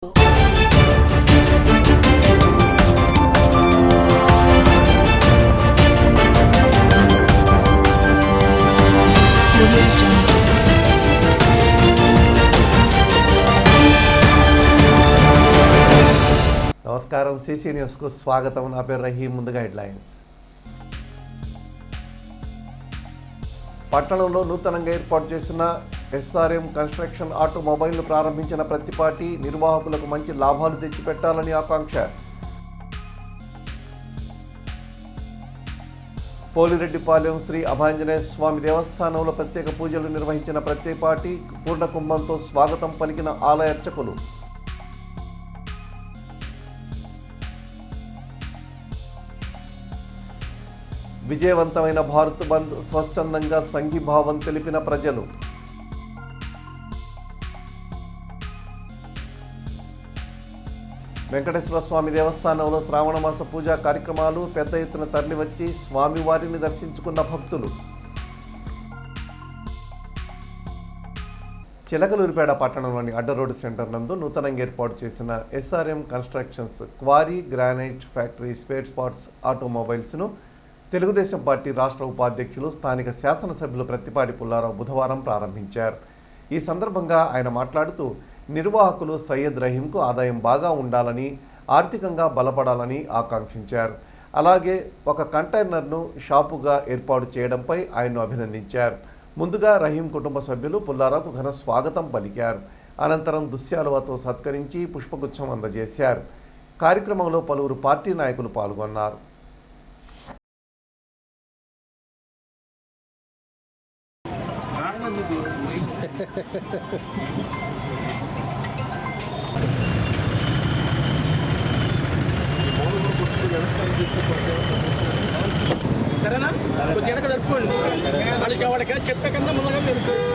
నమస్కారం, సిసి న్యూస్కు స్వాగతం. నా పేరు రహీం. ముందుగా హెడ్లైన్స్. పట్టణంలో నూతనంగా ఏర్పాటు చేసిన ఎస్ఆర్ఎం కన్స్ట్రక్షన్ ఆటోమొబైల్ను ప్రారంభించిన ప్రతిపాటి నిర్వాహకులకు మంచి లాభాలు తెచ్చిపెట్టాలని ఆకాంక్ష. పోలిరెడ్డిపాలెం శ్రీ అభయాంజనేయ స్వామి దేవస్థానంలో ప్రత్యేక పూజలు నిర్వహించిన ప్రతిపాటి పూర్ణకుంభంతో స్వాగతం పలికిన ఆలయ అర్చకులు. విజయవంతమైన భారత్ బంద్, స్వచ్ఛందంగా సంఘీభావం తెలిపిన ప్రజలు. వెంకటేశ్వర స్వామి దేవస్థానంలో శ్రావణమాస పూజా కార్యక్రమాలు. పెద్ద ఎత్తున తరలివచ్చి స్వామివారిని దర్శించుకున్న భక్తులు. చిలకలూరిపేట పట్టణంలోని అడ్డరోడ్ సెంటర్ నందు నూతనంగా ఏర్పాటు చేసిన SRM constructions quarry granite factory spare parts ఆటోమొబైల్స్ను తెలుగుదేశం పార్టీ రాష్ట్ర ఉపాధ్యక్షులు స్థానిక శాసనసభ్యులు ప్రత్తిపాటి పుల్లారావు బుధవారం ప్రారంభించారు. ఈ సందర్భంగా ఆయన మాట్లాడుతూ నిర్వాహకులు సయ్యద్ రహీంకు ఆదాయం బాగా ఉండాలని, ఆర్థికంగా బలపడాలని ఆకాంక్షించారు. అలాగే ఒక కంటైనర్ను షాపుగా ఏర్పాటు చేయడంపై ఆయన్ను అభినందించారు. ముందుగా రహీం కుటుంబ సభ్యులు పుల్లారావుకు ఘన స్వాగతం పలికారు. అనంతరం దుశ్శాలువతో సత్కరించి పుష్పగుచ్చం అందజేశారు. కార్యక్రమంలో పలువురు పార్టీ నాయకులు పాల్గొన్నారు.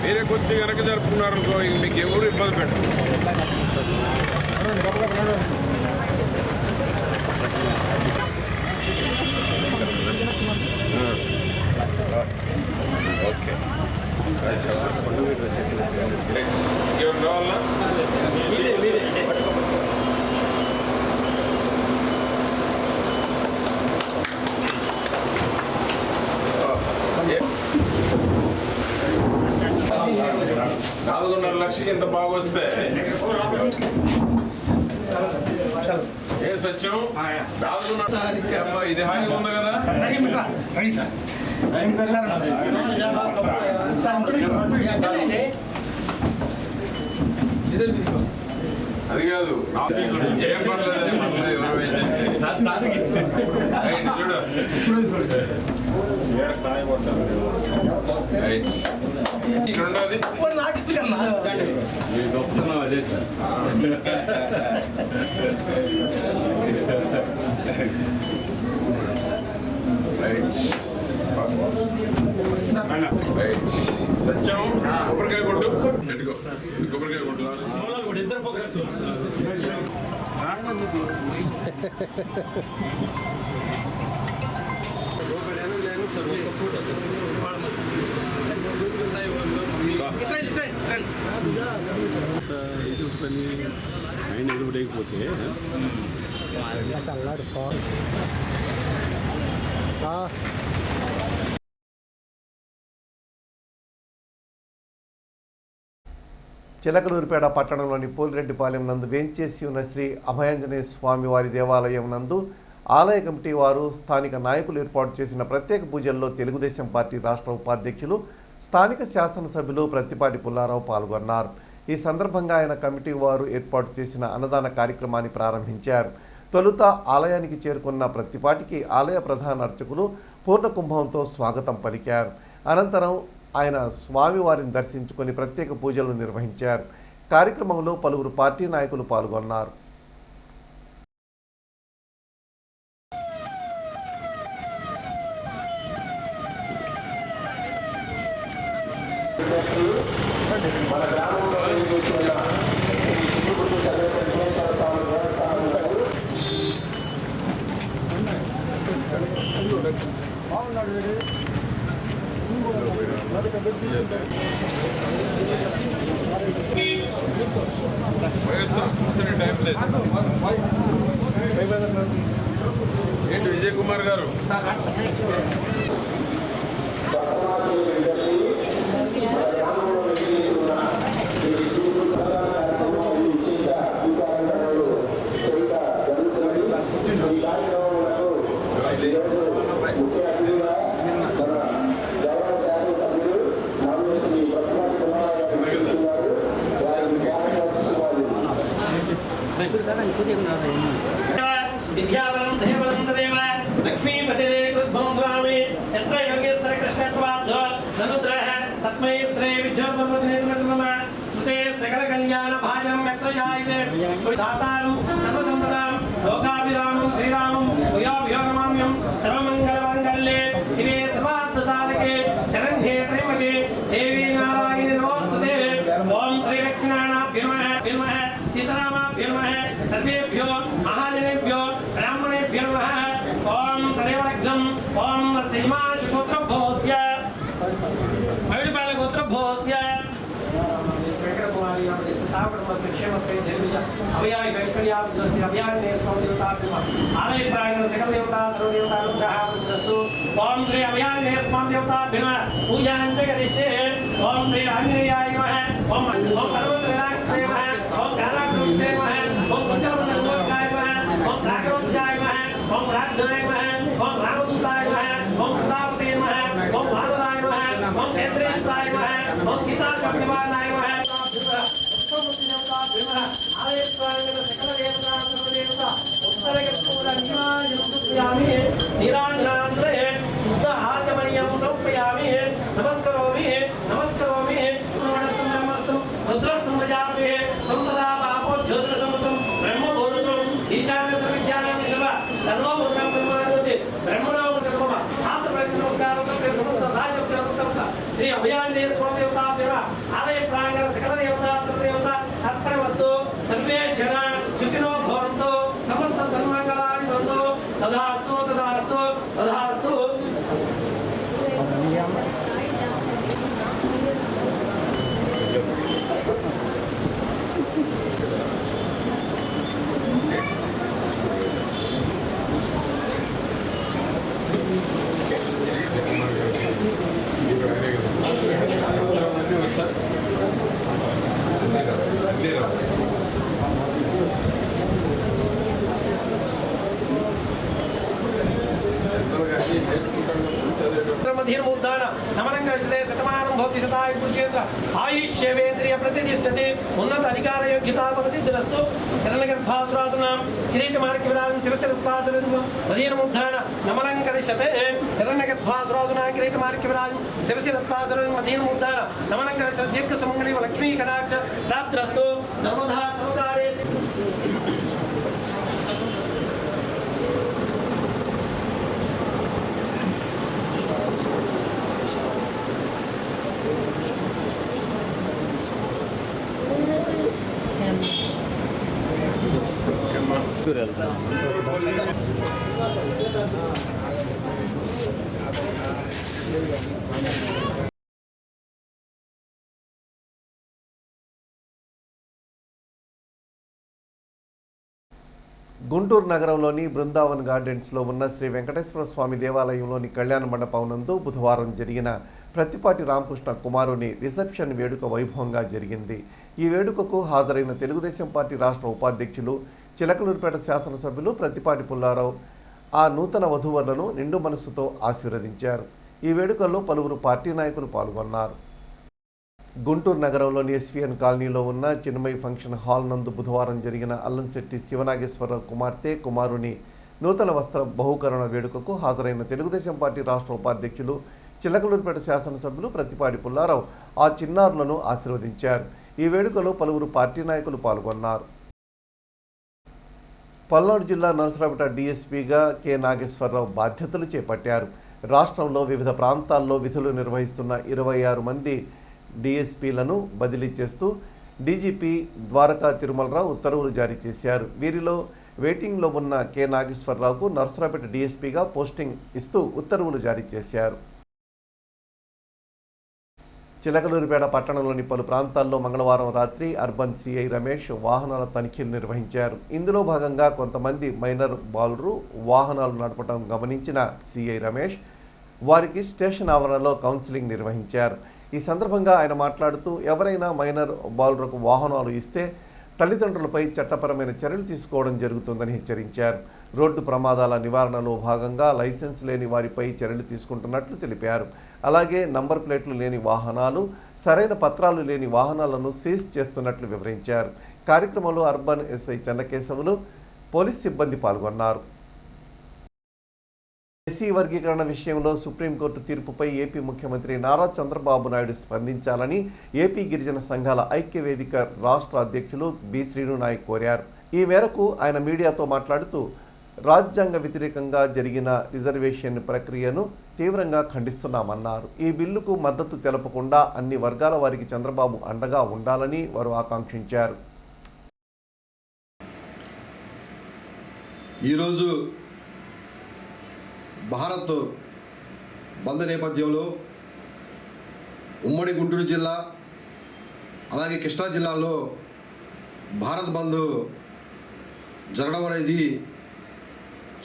మీరే కొద్దిగా వెనక జరుపుకున్నారు అనుకో, మీకు ఎవరు ఇబ్బంది పెట్టరు. ఓకే, ఇంకెవరు కావాలా? $4.5 లక్షలకి ఇంత బాగా వస్తే ఏ సత్యం 4.5 ఇది హాయిగా ఉంది కదా. అది కాదు, ఏం పర్లేదు, చూడు రెండోది అదే సార్. సత్యం కొబ్బరికాయ కొట్టు, పెట్టుకో, కొబ్బరికాయ కొట్టు. ఆయన ఎదురుడైపోతే చిలకలూరిపేట పట్టణంలోని పోలిరెడ్డిపాలెం నందు వేంచేసి ఉన్న శ్రీ అభయాంజనేయ స్వామి వారి దేవాలయం నందు ఆలయ కమిటీ వారు స్థానిక నాయకులు ఏర్పాటు చేసిన ప్రత్యేక పూజల్లో తెలుగుదేశం పార్టీ రాష్ట్ర ఉపాధ్యక్షులు స్థానిక శాసనసభ్యులు ప్రత్తిపాటి పుల్లారావు పాల్గొన్నారు. ఈ సందర్భంగా ఆయన కమిటీ వారు ఏర్పాటు చేసిన అన్నదాన కార్యక్రమాన్ని ప్రారంభించారు. తొలుత ఆలయానికి చేరుకున్న ప్రత్తిపాటికి ఆలయ ప్రధాన అర్చకులు పూర్ణకుంభంతో స్వాగతం పలికారు. అనంతరం ఆయన స్వామివారిని దర్శించుకొని ప్రత్యేక పూజలు నిర్వహించారు. కార్యక్రమంలో పలువురు పార్టీ నాయకులు పాల్గొన్నారు. మన గ్రామంలో టైం ఏంటి విజయ్ కుమార్ గారు विद्यावरं देवदन्तदेव लक्ष्मीपते कृद्भं स्वामी यत्र योगेश्वर कृष्णत्वाद्ध ननुद्रः तस्मै श्री विज्योतमोदिनेत्रमः सुते सकलकल्याणभाजनं यत्र जायते दातारं सर्वसम्पदां लोकाभिरामं श्रीरामं भूयो नमाम्यं सर्वमङ्गलमाङ्गल्ये शिवे सर्वार्थसाधके शरण्ये त्र्यम्बके देवी नारायणी नमोस्तुते ओम श्री लक्ष्मीनारायणाभ्यो नमः सीतारामाभ्यो नमः सर्वेभ्यो महाजनेभ्यो ब्राह्मणेभ्यो नमः ओम तदेव लग्नम् ओम सीमाशुगोत्रभोस्य मयूरपालगोत्रभोस्य अभयाय वैश्वर्यास्य अभयाय आलय प्रांगण सकल देवता सर्वदेवता अनुग्रहास्तु ओम श्री अभयाय देवताभ्यः पूजाञ्च करिष्ये ओम श्री आंजनेयाय नमः ओम पर्वतराजाय नमः ओम कालाग्रहाय नमः ओम शंकरवरदाय नमः ओम सागरोत्याय नमः ओम राजनाय नमः ओम रामदूताय नमः ओम प्रतापते नमः ओम भारताय नमः ओम केसरीताय नमः ओम सीता शक्तिवानाय नमः नीराजनांतरे शुद्ध आचमनीयं समर्पयामि नमस्करोमि नमस्करोमि नमस्तु नमस्तु रुद्रस्तु प्रजापते संतदा पापो ज्योतिषमतं ब्रह्मभूतं ईशान्य सर्वज्ञानं विश्व सर्वभूतं ब्रह्मादिति ब्रह्मणों सर्वम आत्मरक्षण नमस्कारं करते समस्त राजोपचारं श्री अभयान्य स्वामी देवताभ्यः आलय प्रांगण सकल देवता सर्वदेवता अर्पणमस्तु सर्वे जना सुखिनो भवन्तु समस्त सन्मङ्गलानि भवन्तु तदास्तु तदास्तु तदास्तु मधीर्मुद्दान नमनंगविषदे शतमानं भवति शताय पुरुषेन्द्र आयुष्यवेन्द्रिय प्रतिष्ठते उन्नत अधिकार योग्यता पदसिद्धिरस्तु शरणगर्भासुरासुनां किरीटमार्गविराजं शिवशरत्पासुरं मधीर्मुद्दान नमनंगविषदे शरणगर्भासुरासुनां किरीटमार्गविराजं शिवशरत्पासुरं मधीर्मुद्दान नमनंगविषदे दीर्घसुमङ्गली लक्ष्मी कटाक्ष प्राप्तिरस्तु सर्वदा सर्वकार्येषु గుంటూరు నగరంలోని బృందావన్ గార్డెన్స్లో ఉన్న శ్రీ వెంకటేశ్వర స్వామి దేవాలయంలోని కళ్యాణ మండపం నందు బుధవారం జరిగిన ప్రత్తిపాటి రామకృష్ణ కుమారుని రిసెప్షన్ వేడుక వైభవంగా జరిగింది. ఈ వేడుకకు హాజరైన తెలుగుదేశం పార్టీ రాష్ట్ర ఉపాధ్యక్షులు చిలకలూరుపేట శాసనసభ్యులు ప్రత్తిపాటి పుల్లారావు ఆ నూతన వధూవరులను నిండు మనస్సుతో ఆశీర్వదించారు. ఈ వేడుకల్లో పలువురు పార్టీ నాయకులు పాల్గొన్నారు. గుంటూరు నగరంలోని ఎస్విఎన్ కాలనీలో ఉన్న చిన్మయి ఫంక్షన్ హాల్ నందు బుధవారం జరిగిన అల్లంశెట్టి శివనాగేశ్వరరావు కుమార్తె కుమారుని నూతన వస్త్ర బహుకరణ వేడుకకు హాజరైన తెలుగుదేశం పార్టీ రాష్ట్ర ఉపాధ్యక్షులు చిలకలూరుపేట శాసనసభ్యులు ప్రత్తిపాటి పుల్లారావు ఆ చిన్నారులను ఆశీర్వదించారు. ఈ వేడుకలో పలువురు పార్టీ నాయకులు పాల్గొన్నారు. పల్నాడు జిల్లా నరసరావుపేట డీఎస్పీగా కె నాగేశ్వరరావు బాధ్యతలు చేపట్టారు. రాష్ట్రంలో వివిధ ప్రాంతాల్లో విధులు నిర్వహిస్తున్న 26 మంది డీఎస్పీలను బదిలీ చేస్తూ డీజీపీ ద్వారకా తిరుమలరావు ఉత్తర్వులు జారీ చేశారు. వీరిలో వెయిటింగ్లో ఉన్న కె నాగేశ్వరరావుకు నరసరావుపేట డీఎస్పీగా పోస్టింగ్ ఇస్తూ ఉత్తర్వులు జారీ చేశారు. చిలకలూరిపేట పట్టణంలోని పలు ప్రాంతాల్లో మంగళవారం రాత్రి అర్బన్ సిఐ రమేష్ వాహనాల తనిఖీలు నిర్వహించారు. ఇందులో భాగంగా కొంతమంది మైనర్ బాలురు వాహనాలు నడపడం గమనించిన సిఐ రమేష్ వారికి స్టేషన్ ఆవరణలో కౌన్సిలింగ్ నిర్వహించారు. ఈ సందర్భంగా ఆయన మాట్లాడుతూ ఎవరైనా మైనర్ బాలురకు వాహనాలు ఇస్తే తల్లిదండ్రులపై చట్టపరమైన చర్యలు తీసుకోవడం జరుగుతుందని హెచ్చరించారు. రోడ్డు ప్రమాదాల నివారణలో భాగంగా లైసెన్స్ లేని వారిపై చర్యలు తీసుకుంటున్నట్లు తెలిపారు. అలాగే నంబర్ ప్లేట్లు లేని వాహనాలు, సరైన పత్రాలు లేని వాహనాలను సీజ్ చేస్తున్నట్లు వివరించారు. కార్యక్రమంలో అర్బన్ ఎస్ఐ చెన్నకేశవులు, పోలీస్ సిబ్బంది పాల్గొన్నారు. ఎస్సీ వర్గీకరణ విషయంలో సుప్రీంకోర్టు తీర్పుపై ఏపీ ముఖ్యమంత్రి నారా చంద్రబాబు నాయుడు స్పందించాలని ఏపీ గిరిజన సంఘాల ఐక్యవేదిక రాష్ట్ర అధ్యక్షులు బి శ్రీను నాయక్ కోరారు. ఈ మేరకు ఆయన మీడియాతో మాట్లాడుతూ రాజ్యాంగ వ్యతిరేకంగా జరిగిన రిజర్వేషన్ ప్రక్రియను తీవ్రంగా ఖండిస్తున్నామన్నారు. ఈ బిల్లుకు మద్దతు తెలపకుండా అన్ని వర్గాల వారికి చంద్రబాబు అండగా ఉండాలని వారు ఆకాంక్షించారు. ఈరోజు భారత్ బంద్ నేపథ్యంలో ఉమ్మడి గుంటూరు జిల్లా అలాగే కృష్ణా జిల్లాలో భారత్ బంద్ జరగడం అనేది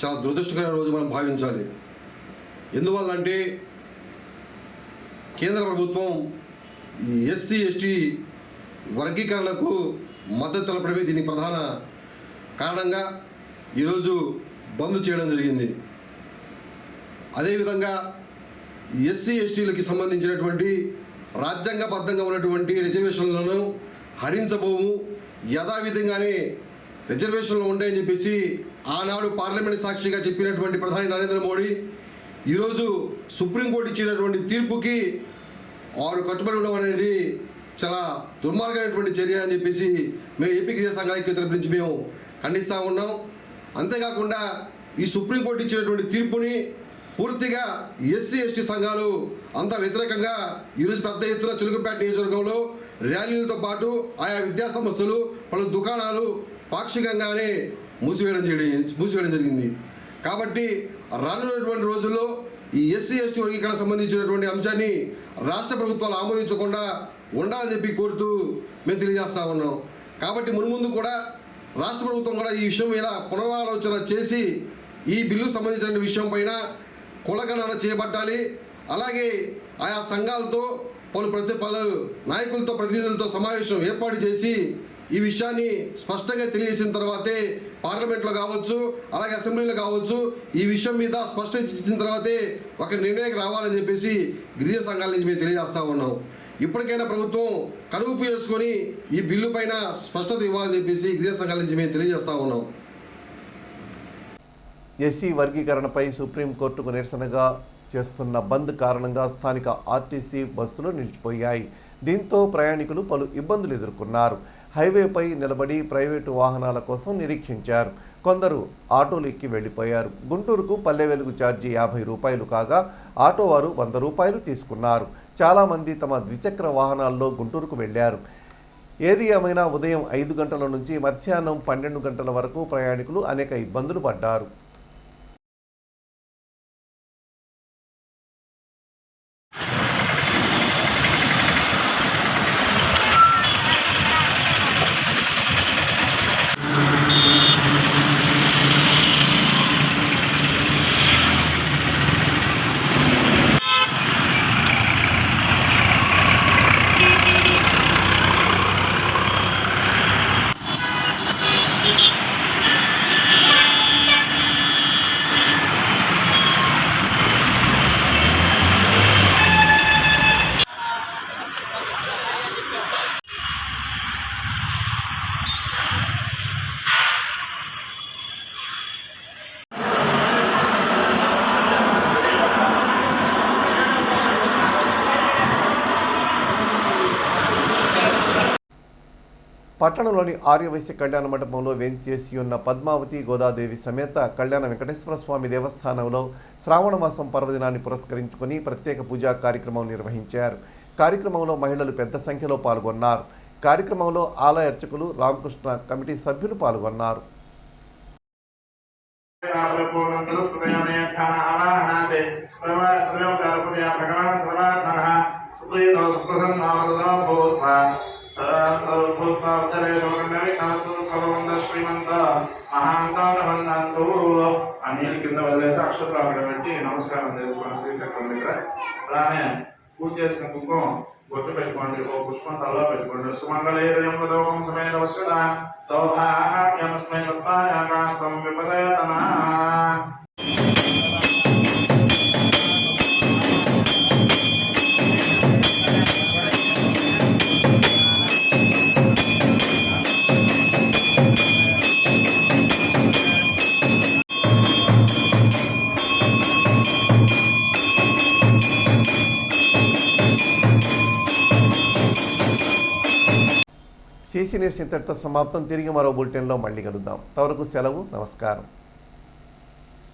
చాలా దురదృష్టకరమైన రోజు మనం భావించాలి. ఎందువల్లంటే కేంద్ర ప్రభుత్వం ఈ ఎస్సీ ఎస్టీ వర్గీకరణకు మద్దతు తెలపడమే దీనికి ప్రధాన కారణంగా ఈరోజు బంద్ చేయడం జరిగింది. అదేవిధంగా ఎస్సీ ఎస్టీలకి సంబంధించినటువంటి రాజ్యాంగబద్ధంగా ఉన్నటువంటి రిజర్వేషన్లను హరించబోము, యథావిధంగానే రిజర్వేషన్లు ఉంటాయని చెప్పేసి ఆనాడు పార్లమెంట్ సాక్షిగా చెప్పినటువంటి ప్రధాని నరేంద్ర మోడీ ఈరోజు సుప్రీంకోర్టు ఇచ్చినటువంటి తీర్పుకి వారు కట్టుబడి ఉండడం అనేది చాలా దుర్మార్గమైనటువంటి చర్య అని చెప్పేసి మేము ఏపీ గిరిజన సంఘానికి తరపు నుంచి మేము ఖండిస్తూ ఉన్నాం. అంతేకాకుండా ఈ సుప్రీంకోర్టు ఇచ్చినటువంటి తీర్పుని పూర్తిగా ఎస్సీ ఎస్టీ సంఘాలు అంతా వ్యతిరేకంగా ఈరోజు పెద్ద ఎత్తున చిలుకపేట నియోజకవర్గంలో ర్యాలీలతో పాటు ఆయా విద్యాసంస్థలు పలు దుకాణాలు పాక్షికంగానే మూసివేయడం జరిగింది. కాబట్టి రానున్నటువంటి రోజుల్లో ఈ ఎస్సీ ఎస్టీ వర్గీకరణ సంబంధించినటువంటి అంశాన్ని రాష్ట్ర ప్రభుత్వాలు ఆమోదించకుండా ఉండాలని చెప్పి కోరుతూ మేము తెలియజేస్తా ఉన్నాం. కాబట్టి మున్ముందు కూడా రాష్ట్ర ప్రభుత్వం కూడా ఈ విషయం మీద పునరాలోచన చేసి ఈ బిల్లుకు సంబంధించిన విషయం పైన కులగణన చేపట్టాలి. అలాగే ఆయా సంఘాలతో పలు నాయకులతో ప్రతినిధులతో సమావేశం ఏర్పాటు చేసి ఈ విషయాన్ని స్పష్టంగా తెలియజేసిన తర్వాతే పార్లమెంట్లో కావచ్చు అలాగే అసెంబ్లీలో కావచ్చు ఈ విషయం మీద స్పష్టత ఇచ్చిన తర్వాతే ఒక నిర్ణయం రావాలని చెప్పేసి గిరిజన సంఘాల నుంచి మేము తెలియజేస్తూ ఉన్నాం. ఇప్పటికైనా ప్రభుత్వం కనువిప్పు చేసుకొని ఈ బిల్లు పైన స్పష్టత ఇవ్వాలని చెప్పేసి గిరిజన సంఘాల నుంచి మేము తెలియజేస్తూ ఉన్నాం. ఎస్సీ వర్గీకరణపై సుప్రీంకోర్టుకు నిరసనగా చేస్తున్న బంద్ కారణంగా స్థానిక ఆర్టీసీ బస్సులు నిలిచిపోయాయి. దీంతో ప్రయాణికులు పలు ఇబ్బందులు ఎదుర్కొన్నారు. హైవేపై నిలబడి ప్రైవేటు వాహనాల కోసం నిరీక్షించారు. కొందరు ఆటోలు ఎక్కి వెళ్లిపోయారు. గుంటూరుకు పల్లె వెలుగు ఛార్జీ 50 రూపాయలు కాగా ఆటో వారు 100 రూపాయలు తీసుకున్నారు. చాలామంది తమ ద్విచక్ర వాహనాల్లో గుంటూరుకు వెళ్లారు. ఏది ఏమైనా ఉదయం 5 గంటల నుంచి మధ్యాహ్నం 12 గంటల వరకు ప్రయాణికులు అనేక ఇబ్బందులు పడ్డారు. పట్టణంలోని ఆర్యవైశ్య కళ్యాణ మండపంలో వేంచేసి ఉన్న పద్మావతి గోదాదేవి సమేత కళ్యాణ వెంకటేశ్వర స్వామి దేవస్థానంలో శ్రావణ మాసం పర్వదినాన్ని పురస్కరించుకొని ప్రత్యేక పూజా కార్యక్రమం నిర్వహించారు. కార్యక్రమంలో మహిళలు పెద్ద సంఖ్యలో పాల్గొన్నారు. కార్యక్రమంలో ఆలయ అర్చకులు రామకృష్ణ కమిటీ సభ్యులు పాల్గొన్నారు. మహాంతానమన్నంతు ఆ నీళ్ళు కింద వదిలేసి అక్షతలు అక్కడ పెట్టి నమస్కారం చేసుకోండి శ్రీచక్రం దగ్గర. అలానే పూజ చేసిన కుంకుమ బొట్టు పెట్టుకోండి, ఓ పుష్పం తలలో పెట్టుకోండి. సుమంగళేయం వదోకం సమేత వస్యత సౌభాగ్యమస్మై తత్వాయాకాస్తం విపరేతన. CC న్యూస్ ఇంతటితో సమాప్తం. తిరిగి మరో బులెటిన్లో మళ్ళీ కలుద్దాం. అంతవరకు సెలవు. నమస్కారం.